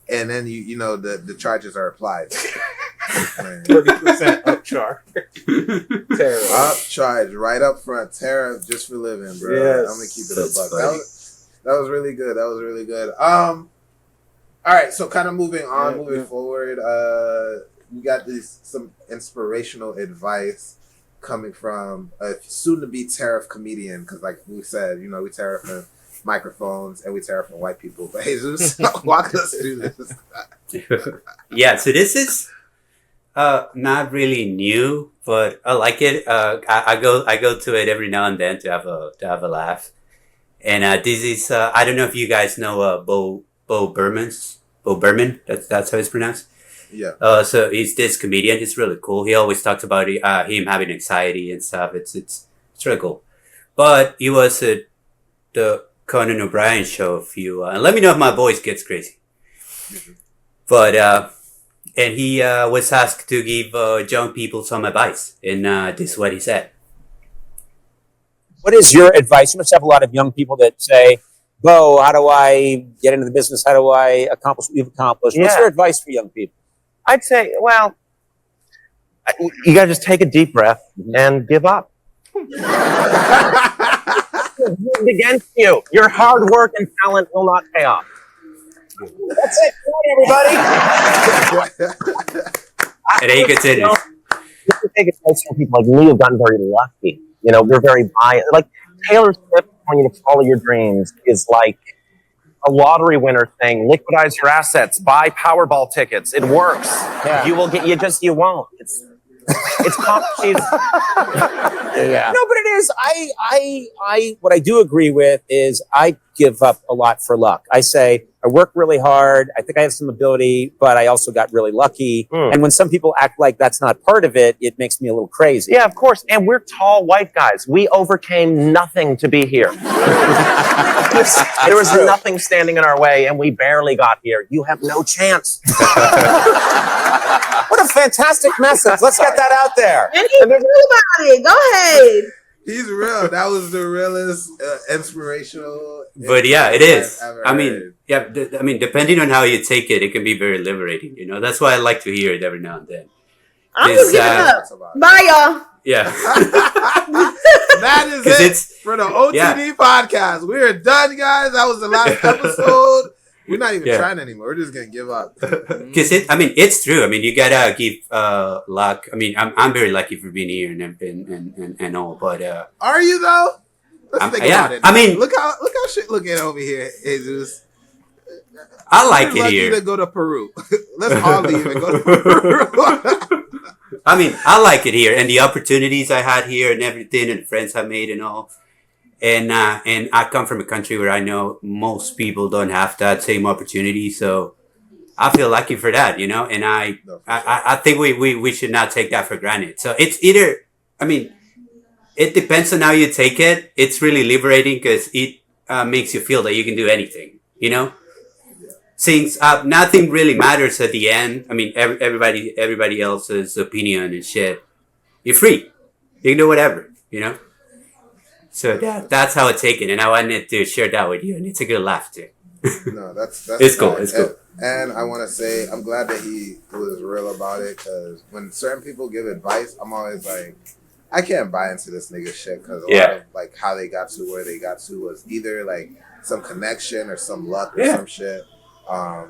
and then you know the charges are applied.
30% upcharge. Tariff.
Upcharge right up front. Tariff just for living, bro.
Yes.
I'm gonna keep it a buck. That was really good. All right, so kind of moving forward. We got some inspirational advice coming from a soon-to-be tariff comedian, because like we said, we tariff microphones and we tariff white people. But Jesus, walk us through this.
Yeah, so this is not really new, but I like it. I go to it every now and then to have a laugh. And this is I don't know if you guys know Bo Burnham. That's how it's pronounced.
Yeah.
So he's this comedian. It's really cool. He always talks about him having anxiety and stuff. It's really cool. But he was at the Conan O'Brien show and let me know if my voice gets crazy. Mm-hmm. But and he was asked to give young people some advice, and this is what he said.
What is your advice? You must have a lot of young people that say, Bo, how do I get into the business? How do I accomplish what you've accomplished? What's your advice for young people?
I'd say, well, you got to just take a deep breath and give up. It's against you. Your hard work and talent will not pay off. That's it. Good night, everybody.
And then he continues.
You have to take advice from people like me who've gotten very lucky. You're very biased. Like Taylor Swift telling you to follow your dreams is like a lottery winner saying, liquidize your assets, buy Powerball tickets. It works. Yeah. You will get. You won't. It's she's.
Yeah. No, but it is. What I do agree with is I give up a lot for luck. I say I work really hard. I think I have some ability, but I also got really lucky. And when some people act like that's not part of it, it makes me a little crazy.
Yeah, of course. And we're tall white guys. We overcame nothing to be here. There was nothing standing in our way, and we barely got here. You have no chance.
What a fantastic message. Let's get that out there.
And he's real about it. Go ahead.
He's real. That was the realest, inspirational.
But yeah, it is.
I mean,
depending on how you take it, it can be very liberating. That's why I like to hear it every now and then.
I'm just giving up. Bye, y'all.
Yeah.
That is it for the OTD podcast. We're done, guys. That was the last episode. We're not even trying anymore. We're just gonna give up.
Because it's true. You gotta give luck. I'm very lucky for being here and all. But
are you though? Let's think about it.
Now.
Look how shit looking over here, Jesus.
I like it
lucky
here.
to go to Peru. Let's all leave and go to Peru.
I mean, I like it here, and the opportunities I had here, and everything, and the friends I made, and all. And I come from a country where I know most people don't have that same opportunity, so I feel lucky for that, you know. And I think we should not take that for granted. So it's either, I mean, it depends on how you take it. It's really liberating because it makes you feel that you can do anything, you know. Since nothing really matters at the end. I mean, everybody else's opinion and shit. You're free. You can do whatever, you know. So that's how it's taken, and I wanted to share that with you, and it's a good laugh too.
No, that's
it's cool. It's cool.
And I want to say I'm glad that he was real about it, because when certain people give advice, I'm always like, I can't buy into this nigga shit, because a lot of like how they got to where they got to was either like some connection or some luck or some shit.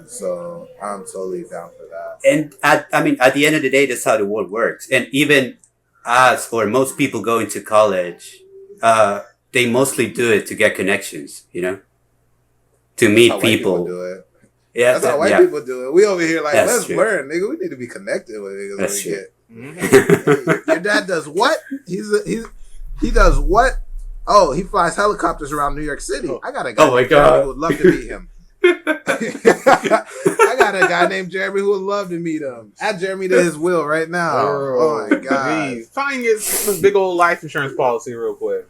So I'm totally down for that.
And at the end of the day, that's how the world works. And even us or most people going to college, they mostly do it to get connections, you know, to meet
that's how
people.
White people do it.
Yeah,
that's how white people do it. We over here like, let's
true.
learn, nigga. We need to be connected with niggas.
That's true.
Hey, your dad does what? He does what? Oh, he flies helicopters around New York City. I got a guy named Jeremy who would love to meet him. I got a guy named Jeremy who would love to meet him. Add Jeremy to his will right now. Oh my god!
Find this big old life insurance policy real quick.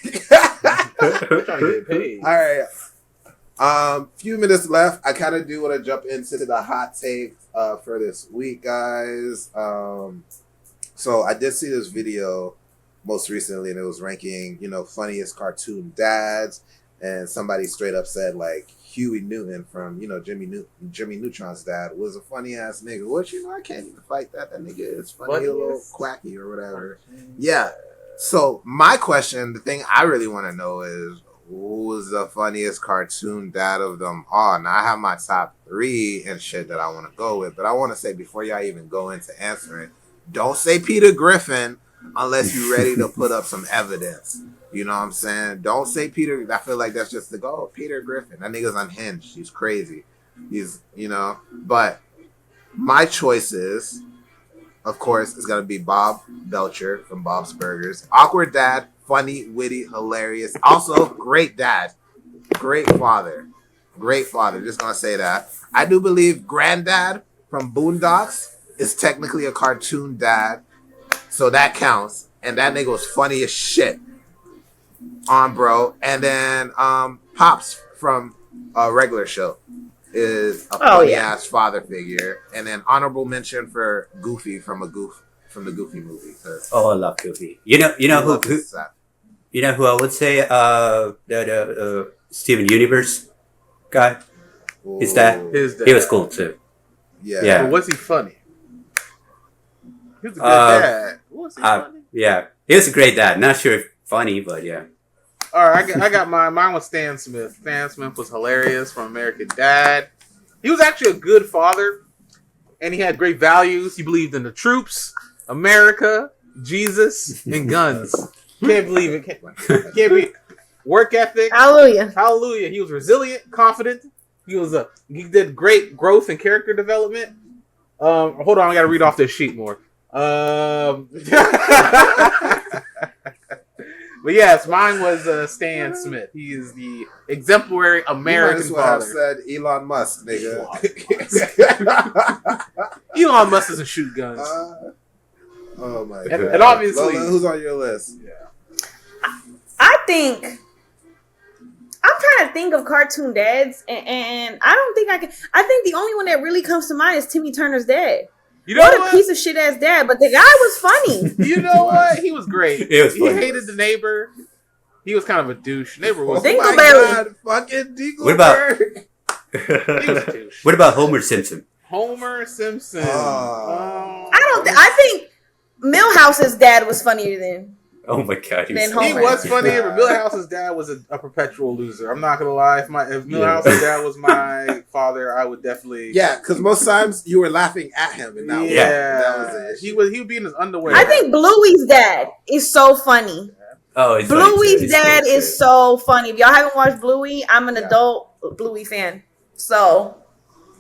We're trying to get paid.
All right. Few minutes left. I kind of do want to jump into the hot take for this week, guys. So I did see this video most recently, and it was ranking, funniest cartoon dads, and somebody straight up said like Huey Newton from, Jimmy Neutron's dad was a funny ass nigga. Which, I can't even fight that. That nigga is funny, a little quacky or whatever. Yeah. So my question, the thing I really want to know is, who was the funniest cartoon dad of them all? Now I have my top 3 and shit that I want to go with, but I want to say before y'all even go into answering, don't say Peter Griffin unless you're ready to put up some evidence. You know what I'm saying? Don't say Peter. I feel like that's just the go. Peter Griffin. That nigga's unhinged. He's crazy. He's, but my choices, of course, is going to be Bob Belcher from Bob's Burgers. Awkward dad, funny, witty, hilarious. Also, great dad. Great father. Great father. Just going to say that. I do believe Granddad from Boondocks is technically a cartoon dad. So that counts. And that nigga was funny as shit. Bro. And then Pops from a regular show is a funny ass father figure. And then honorable mention for Goofy from the Goofy movie.
Oh, I love Goofy. You know who I would say the Steven Universe guy. His dad. He was cool too.
Yeah.
But was he funny? He was a good dad. Was he funny?
Yeah, he was a great dad. Not sure if funny, but yeah.
All right, I got mine was Stan Smith. Stan Smith was hilarious from American Dad. He was actually a good father, and he had great values. He believed in the troops, America, Jesus, and guns. Can't believe it. Can't be work ethic. Hallelujah. He was resilient, confident. He did great growth and character development. Hold on, I got to read off this sheet more. But yes, mine was Stan Smith. He is the exemplary American father.
Have said Elon Musk, nigga.
Elon Musk doesn't shoot guns.
Oh my god!
And obviously,
Lola, who's on your list?
I'm trying to think of cartoon dads, and I don't think I can. I think the only one that really comes to mind is Timmy Turner's dad.
You know
what a piece of shit ass dad, but the guy was funny.
You know what? He was great.
He
hated the neighbor. He was kind of a douche. Neighbor was
Dingleberry. Fucking Dingleberry.
He was a douche.
What about Homer Simpson?
Homer Simpson.
I think Milhouse's dad was funnier than.
Oh my god,
he was funnier, but Milhouse's dad was a perpetual loser. I'm not gonna lie. If Milhouse's dad was my father, I would definitely.
Yeah, because most times you were laughing at him, and that was it.
He would be in his underwear.
I think Bluey's dad is so funny.
Oh,
Bluey's dad is so funny. If y'all haven't watched Bluey, I'm an adult Bluey fan. So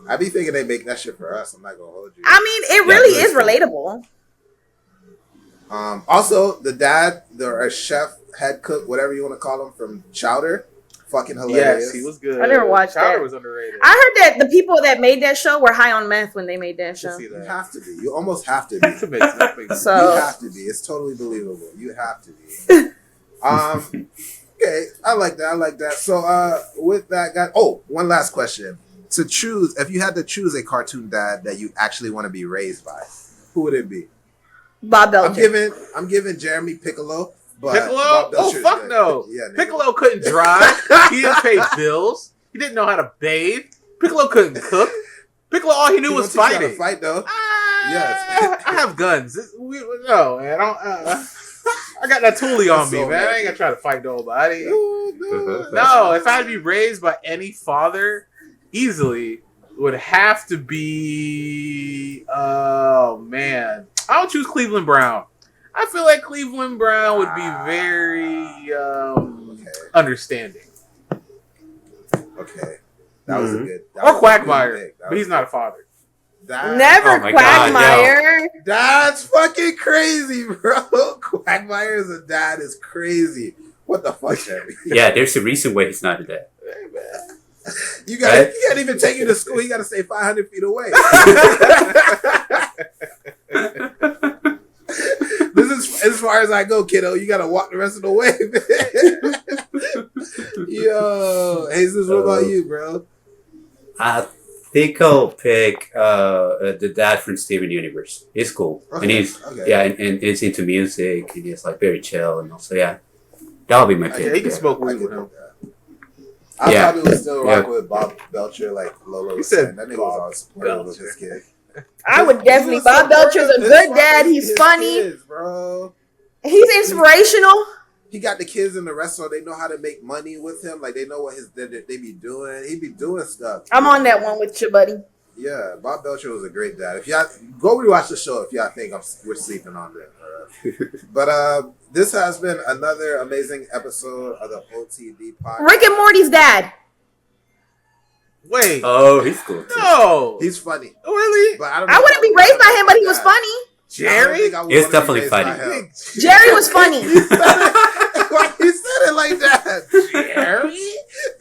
I be thinking they make that shit for us. I'm not gonna hold you.
I mean, it really is relatable.
Also, the dad, the chef, head cook, whatever you want to call him, from Chowder, fucking hilarious.
Yes, he was good.
I never watched
Chowder
that.
was underrated.
I heard that the people that made that show were high on meth when they made that show.
You have to be. You almost have to be.
So
you have to be. It's totally believable. You have to be. Okay, I like that. So, with that, guys. Oh, one last question. To choose, if you had to choose a cartoon dad that you actually want to be raised by, who would it be?
Bob Belcher.
I'm giving Jeremy Piccolo. But
Piccolo?
Bob
Oh,
Belcher's
fuck
good.
no.
Yeah, nigga.
Piccolo couldn't drive. He didn't pay bills. He didn't know how to bathe. Piccolo couldn't cook. Piccolo, all he knew was
gonna teach you how
fighting.
to fight, though.
Yes. I have guns. No, man. I got that toolie on me, man. I ain't gonna try to fight nobody. No, if I had to be raised by any father, easily would have to be. Oh man, I would choose Cleveland Brown. I feel like Cleveland Brown would be very understanding.
Okay, that was a good.
Or Quagmire, but he's not a father.
Never Quagmire.
That's fucking crazy, bro. Quagmire as a dad is crazy. What the fuck, Jeremy?
Yeah, there's a reason why he's not a dad.
Hey, man. You can't even take you to school. You got to stay 500 feet away. This is as far as I go, kiddo. You got to walk the rest of the way, man. Yo, Jesus, what about you, bro?
I think I'll pick the dad from Steven Universe. He's cool, and he's and he's into music, and he's like very chill, and also that'll be my pick.
Yeah, he can smoke weed with him.
I probably would still rock with Bob Belcher, like Lolo was saying. That nigga was all supportive with his kid.
I would definitely. Bob Belcher's a good dad. He's funny.
Kids, bro.
He's inspirational.
He got the kids in the restaurant. They know how to make money with him. Like, they know what they be doing. He be doing stuff.
I'm on that one with you, buddy.
Yeah, Bob Belcher was a great dad. If y'all go rewatch the show, if y'all think we're sleeping on it. But this has been another amazing episode of the OTD podcast.
Rick and Morty's dad.
Wait.
Oh, he's cool too.
No.
He's funny.
Really?
But I
wouldn't be raised by him, but he was funny.
Jerry?
He's definitely funny.
Jerry was funny.
Why you said it like that? Jerry?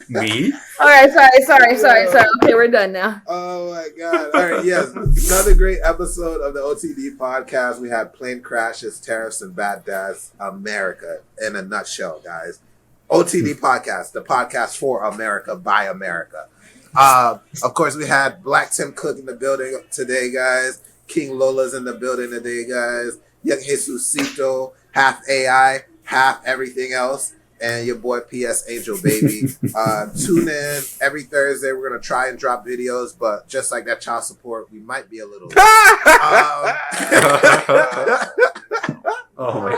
Me?
All right, sorry. Okay, we're done now.
Oh my God. All right, yes. Another great episode of the OTD podcast. We had plane crashes, tariffs, and bad dads. America in a nutshell, guys. OTD podcast, the podcast for America by America. Of course, we had Black Tim Cook in the building today, guys. King Lola's in the building today, guys. Young Jesusito, half AI, half everything else. And your boy PS Angel Baby. Tune in every Thursday. We're going to try and drop videos, but just like that child support, we might be a little...
Oh my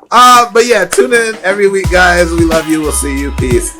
God.
But yeah, tune in every week, guys. We love you. We'll see you. Peace.